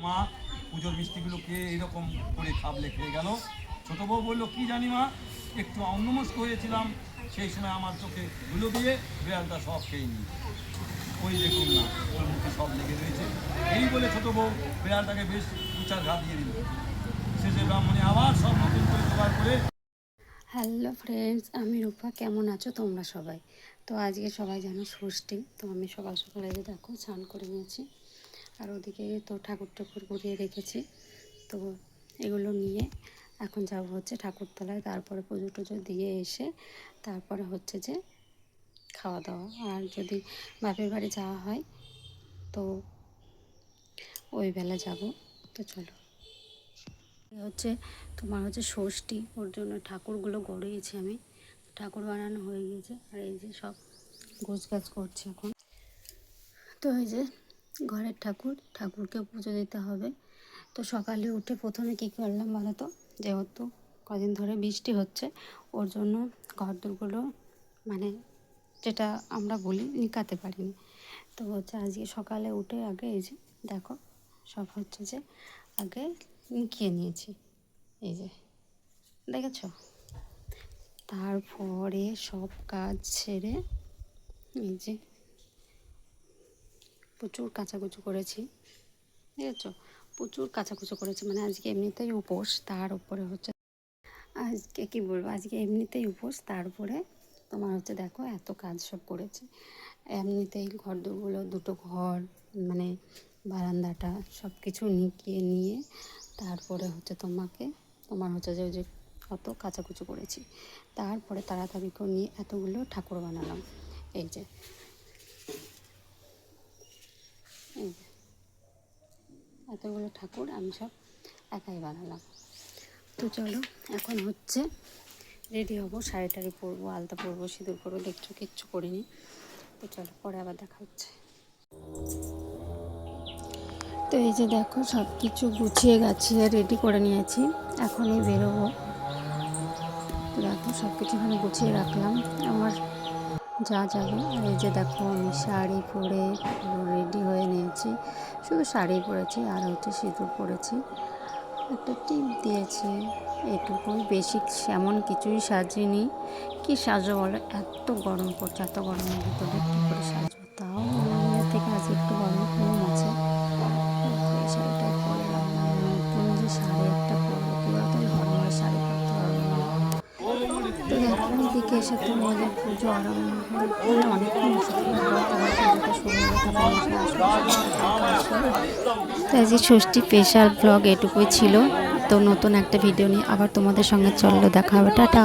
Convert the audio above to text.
মা পুজোর মিষ্টিগুলো খেয়ে এইরকম করে খাবলে খেয়ে গেল। ছোটো বউ বললো কি জানি মা, একটু অন্যমস্ক হয়েছিলাম, সেই সময় আমার চোখে ধুলো দিয়ে বিড়ালটা সব খেয়ে নি। ওই দেখুন না, ওর মুখে সব লেগে রয়েছে। এই বলে ছোটো বউ বিড়ালটাকে বেশ উঁচার ঘা দিয়ে দিল। শেষে ব্রাহ্মণী আবার সব নতুন করে জোগাড় করে। হ্যালো ফ্রেন্ডস, আমি রূপা। কেমন আছো তোমরা সবাই? তো আজকে সবাই জানো ষষ্ঠী, তো আমি সকাল সকাল এসে দেখো স্নান করে নিয়েছি, আর ওদিকে তো ঠাকুর ঠাকুর গড়িয়ে রেখেছি। তো এগুলো নিয়ে এখন যাব হচ্ছে ঠাকুরতলায়, তারপরে পুজো টুজো দিয়ে এসে তারপরে হচ্ছে যে খাওয়া দাওয়া। আর যদি বাপের বাড়ি যাওয়া হয় তো ওই বেলা যাব। তো চলো, হচ্ছে তোমার হচ্ছে ষষ্ঠী, ওর জন্য ঠাকুরগুলো গড়িয়েছি আমি। ঠাকুর বানানো হয়ে গেছে, আর এই যে সব গোছগাছ করছি এখন। তো এই যে ঘরের ঠাকুরকে পুজো দিতে হবে। তো সকালে উঠে প্রথমে কী করলাম বলো তো, যেহেতু কদিন ধরে বৃষ্টি হচ্ছে, ওর জন্য ঘরদোরগুলো মানে যেটা আমরা বলি নিকাতে পারিনি। তো হচ্ছে আজকে সকালে উঠে আগে এই যে দেখো সব হচ্ছে যে আগে নিকিয়ে নিয়েছি, এই যে দেখেছ। তারপরে সব কাজ ছেড়ে এই যে প্রচুর কাচাকুচো করেছি, দেখেছ, প্রচুর কাচাকুচো করেছি। মানে আজকে এমনিতেই উপোস, তার উপরে হচ্ছে আজকে কী বলবো, আজকে এমনিতেই উপোস, তার উপরে তোমার হচ্ছে দেখো এত কাজ সব করেছি। এমনিতেই ঘর দুগুলো, দুটো ঘর মানে বারান্দাটা সব কিছু নিকিয়ে নিয়ে তারপরে হচ্ছে তোমার হচ্ছে যে ওই যে কত কাচাকুচো করেছি। তারপরে তাড়াতাড়ি করে নিয়ে এতগুলো ঠাকুর বানালাম। এই যে এতগুলো ঠাকুর আমি সব একাই বানালাম। তো চলো এখন হচ্ছে রেডি হবো, শাড়ি টাড়ি পরবো, আলতা পরবো, সিঁদুর করবো, দেখছো কিচ্ছু করিনি। তো চলো পরে আবার দেখা হচ্ছে। তো এই যে দেখো সব কিছু গুছিয়ে গাছিয়ে রেডি করে নিয়েছি, এখনই বেরোবো। তো দেখো সব কিছু এখানে গুছিয়ে রাখলাম আমার যা যাবে। আর এই যে দেখো আমি শাড়ি পরে পুরো রেডি হয়ে নিয়েছি, শুধু শাড়ি পরেছি আর হচ্ছে সিঁদুর পরেছি, একটা টিপ দিয়েছি, এটুকুই, বেশি এমন কিছুই সাজিনি। কি সাজো বলো, এত গরম পড়ছে, এত গরমের ভিতরে কী করে সাজবো? তাও অন্যদিনের থেকে আজ একটু গরম কম আছে। এই শাড়িটাই পরলাম, নতুন যে শাড়ি একটা পরবো, কী বলতো ঘরে শাড়ি পরতে পারবো না। তো দেখো এদিকে এসে তো আমাদের পুজো আরম্ভ মানে অনেকক্ষণ এসে পুজোটা শুরু হয়ে তো আজকে ষষ্ঠী স্পেশাল ব্লগ এটুকুই ছিল। তো নতুন একটা ভিডিও নিয়ে আবার তোমাদের সঙ্গে চললো দেখা হবে, টাটা।